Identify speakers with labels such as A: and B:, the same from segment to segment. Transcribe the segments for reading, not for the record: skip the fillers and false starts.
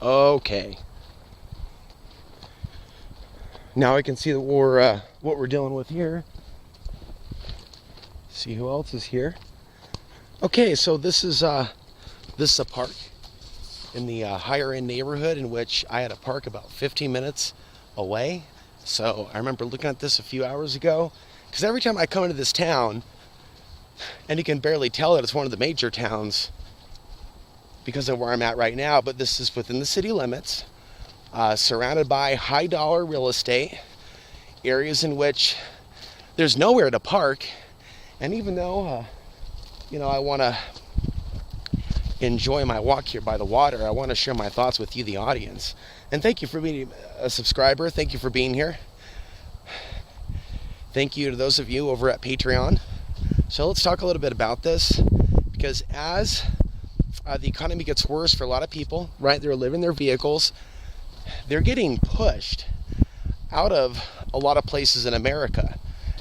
A: Okay. Now I can see that what we're dealing with here. See who else is here. Okay, so this is a park in the higher end neighborhood in which I had a park about 15 minutes away. So I remember looking at this a few hours ago, because every time I come into this town, and you can barely tell that it's one of the major towns because of where I'm at right now, but this is within the city limits, surrounded by high dollar real estate, areas in which there's nowhere to park. And even though, I want to enjoy my walk here by the water, I want to share my thoughts with you, the audience. And thank you for being a subscriber. Thank you for being here. Thank you to those of you over at Patreon. So let's talk a little bit about this, because as the economy gets worse for a lot of people, right? They're living their vehicles. They're getting pushed out of a lot of places in America.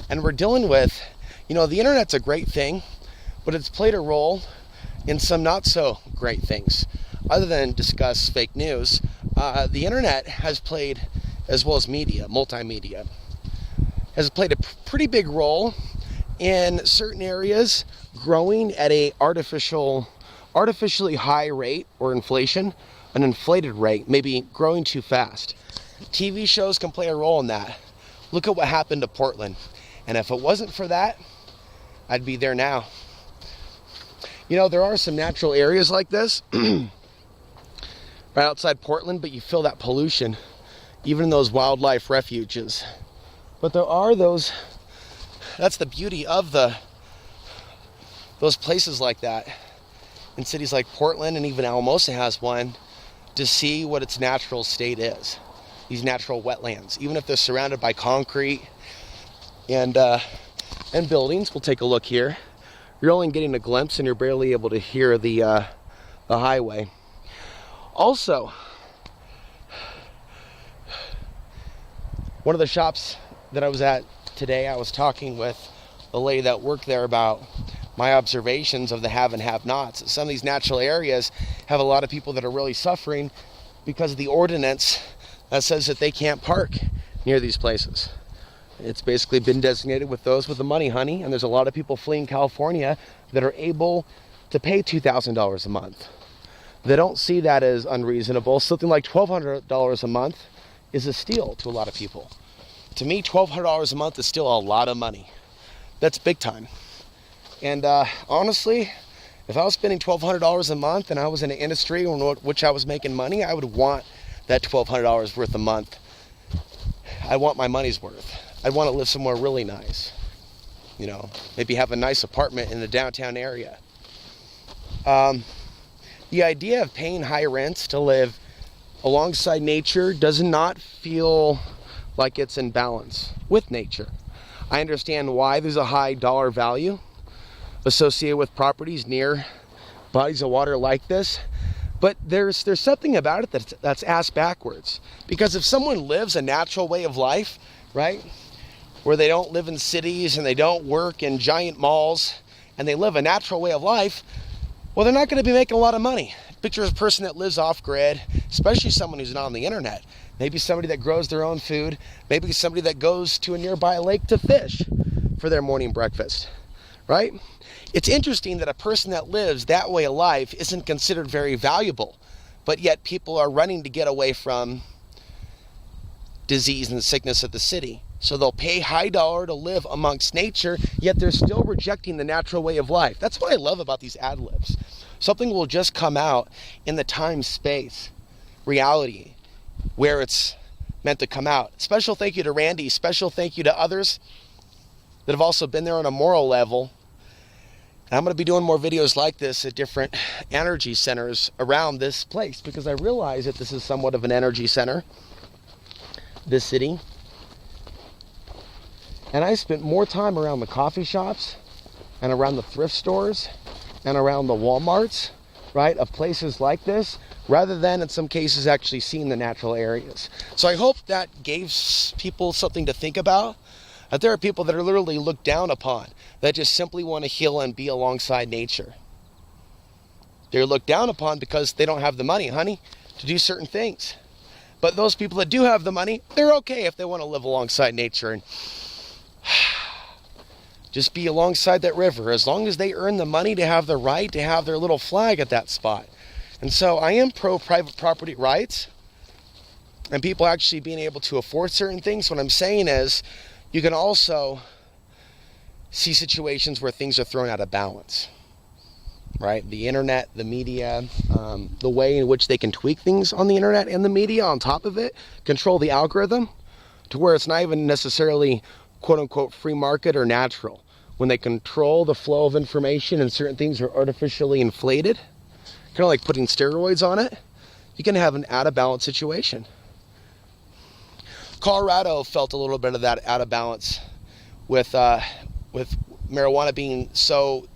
A: And we're dealing with, the internet's a great thing, but it's played a role in some not so great things. Other than discuss fake news, the internet has played, as well as media, multimedia, has played a pretty big role in certain areas growing at a artificially high rate, or inflation, an inflated rate, maybe growing too fast. TV shows can play a role in that. Look at what happened to Portland. And if it wasn't for that, I'd be there now. There are some natural areas like this right outside Portland, but you feel that pollution, even in those wildlife refuges. But there are those, that's the beauty of those places like that. In cities like Portland, and even Alamosa has one, to see what its natural state is. These natural wetlands, even if they're surrounded by concrete and buildings. We'll take a look here. You're only getting a glimpse, and you're barely able to hear the highway. Also, one of the shops that I was at today, I was talking with the lady that worked there about my observations of the have and have-nots. Some of these natural areas have a lot of people that are really suffering because of the ordinance that says that they can't park near these places. It's basically been designated with those with the money, honey, and there's a lot of people fleeing California that are able to pay $2,000 a month. They don't see that as unreasonable. Something like $1,200 a month is a steal to a lot of people. To me, $1,200 a month is still a lot of money. That's big time. And honestly, if I was spending $1,200 a month and I was in an industry in which I was making money, I would want that $1,200 worth a month. I want my money's worth. I'd want to live somewhere really nice. Maybe have a nice apartment in the downtown area. The idea of paying high rents to live alongside nature does not feel like it's in balance with nature. I understand why there's a high dollar value associated with properties near bodies of water like this, but there's something about it that's ass backwards. Because if someone lives a natural way of life, right, where they don't live in cities and they don't work in giant malls and they live a natural way of life, well, they're not going to be making a lot of money. Picture a person that lives off grid, especially someone who's not on the internet. Maybe somebody that grows their own food, maybe somebody that goes to a nearby lake to fish for their morning breakfast, right? It's interesting that a person that lives that way of life isn't considered very valuable, but yet people are running to get away from disease and sickness of the city. So they'll pay high dollar to live amongst nature, yet they're still rejecting the natural way of life. That's what I love about these ad libs. Something will just come out in the time-space reality where it's meant to come out. Special thank you to Randy. Special thank you to others that have also been there on a moral level. And I'm going to be doing more videos like this at different energy centers around this place, because I realize that this is somewhat of an energy center, this city. And I spent more time around the coffee shops and around the thrift stores and around the Walmarts, right, of places like this, rather than in some cases actually seeing the natural areas. So I hope that gave people something to think about, that there are people that are literally looked down upon, that just simply want to heal and be alongside nature. They're looked down upon because they don't have the money, honey. to do certain things. But those people that do have the money, they're okay if they want to live alongside nature and just be alongside that river, as long as they earn the money to have the right to have their little flag at that spot. And so I am pro private property rights and people actually being able to afford certain things. What I'm saying is you can also see situations where things are thrown out of balance, right? The internet, the media, the way in which they can tweak things on the internet and the media on top of it, control the algorithm to where it's not even necessarily quote unquote free market or natural. When they control the flow of information and certain things are artificially inflated, kind of like putting steroids on it, you can have an out of balance situation. Colorado felt a little bit of that out of balance with marijuana being so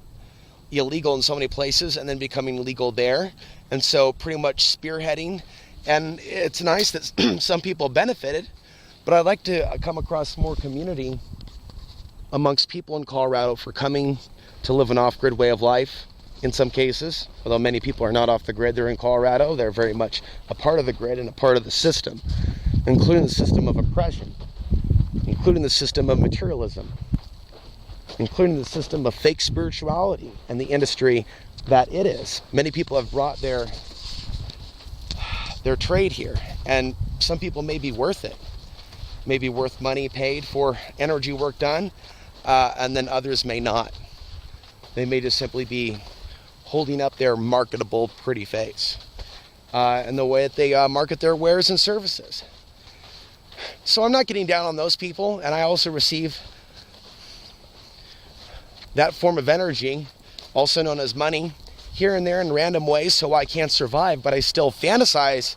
A: illegal in so many places and then becoming legal there, and so pretty much spearheading. And it's nice that some people benefited, but I'd like to come across more community amongst people in Colorado for coming to live an off-grid way of life in some cases. Although many people are not off the grid, they're in Colorado, they're very much a part of the grid and a part of the system, including the system of oppression, including the system of materialism, including the system of fake spirituality and the industry that it is. Many people have brought their trade here, and some people may be worth it, may be worth money paid for energy work done, and then others may not. They may just simply be holding up their marketable pretty face and the way that they market their wares and services. So I'm not getting down on those people, and I also receive that form of energy, also known as money, here and there in random ways, so I can't survive, but I still fantasize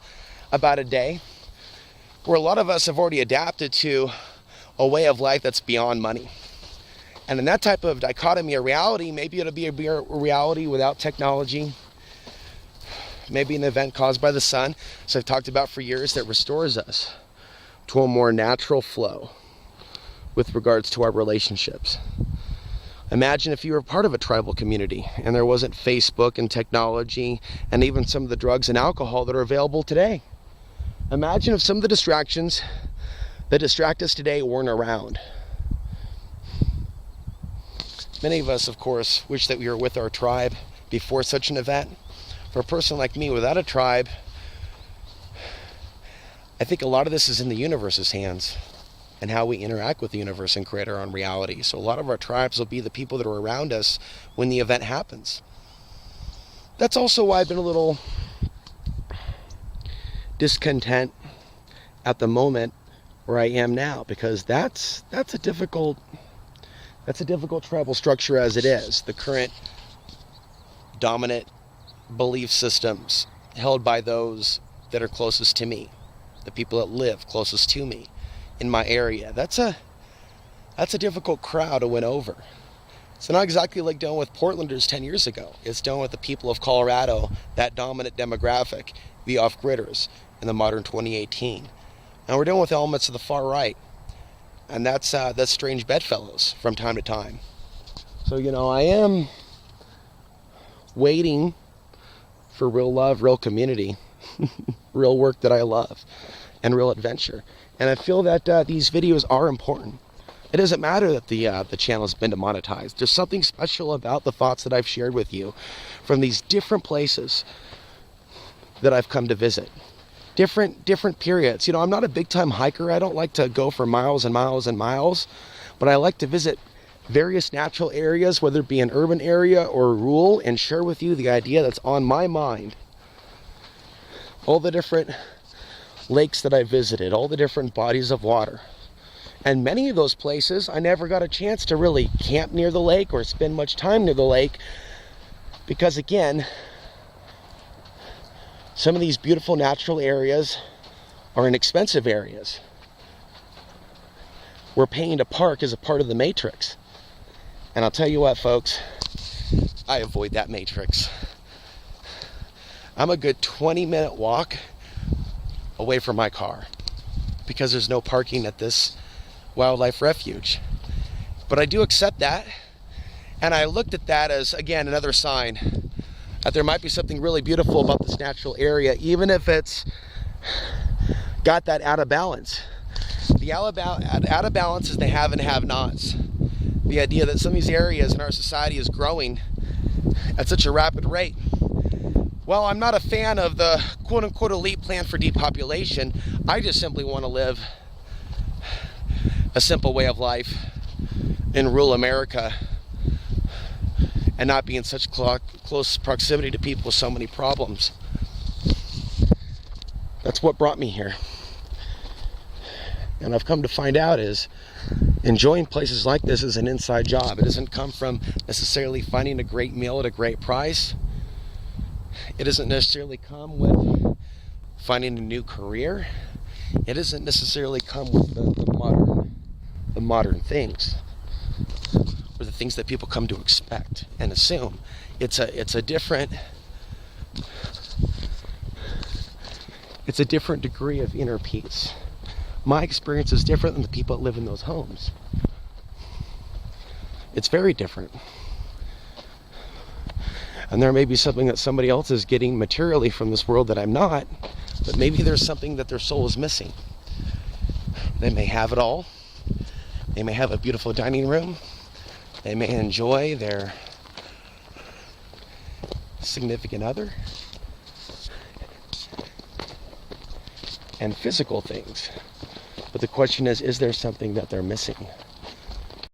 A: about a day where a lot of us have already adapted to a way of life that's beyond money. And in that type of dichotomy of reality, maybe it'll be a reality without technology, maybe an event caused by the sun, as I've talked about for years, that restores us to a more natural flow with regards to our relationships. Imagine if you were part of a tribal community and there wasn't Facebook and technology and even some of the drugs and alcohol that are available today. Imagine if some of the distractions that distract us today weren't around. Many of us, of course, wish that we were with our tribe before such an event. For a person like me without a tribe, I think a lot of this is in the universe's hands and how we interact with the universe and create our own reality. So a lot of our tribes will be the people that are around us when the event happens. That's also why I've been a little discontent at the moment where I am now, because that's a difficult tribal structure as it is. The current dominant belief systems held by those that are closest to me, the people that live closest to me in my area. That's a difficult crowd to win over. It's not exactly like dealing with Portlanders 10 years ago. It's dealing with the people of Colorado, that dominant demographic, the off-gridders in the modern 2018. And we're dealing with elements of the far right. And that's strange bedfellows from time to time. So, I am waiting for real love, real community, real work that I love, and real adventure. And I feel that these videos are important. It doesn't matter that the channel has been demonetized. There's something special about the thoughts that I've shared with you from these different places that I've come to visit. Different periods. I'm not a big time hiker. I don't like to go for miles and miles and miles, but I like to visit various natural areas, whether it be an urban area or rural, and share with you the idea that's on my mind. All the different lakes that I visited, all the different bodies of water. And many of those places, I never got a chance to really camp near the lake or spend much time near the lake, because again, some of these beautiful natural areas are inexpensive areas. Where paying to park is a part of the matrix. And I'll tell you what, folks, I avoid that matrix. I'm a good 20-minute walk away from my car because there's no parking at this wildlife refuge. But I do accept that, and I looked at that as, again, another sign that there might be something really beautiful about this natural area, even if it's got that out of balance. The out of balance is the have and have-nots. The idea that some of these areas in our society is growing at such a rapid rate. Well, I'm not a fan of the quote-unquote elite plan for depopulation. I just simply want to live a simple way of life in rural America and not be in such close proximity to people with so many problems. That's what brought me here. And I've come to find out is enjoying places like this is an inside job. It doesn't come from necessarily finding a great meal at a great price. It doesn't necessarily come with finding a new career. It doesn't necessarily come with the modern things, or the things that people come to expect and assume. It's a different degree of inner peace. My experience is different than the people that live in those homes. It's very different. And there may be something that somebody else is getting materially from this world that I'm not, but maybe there's something that their soul is missing. They may have it all. They may have a beautiful dining room. They may enjoy their significant other and physical things. But the question is there something that they're missing?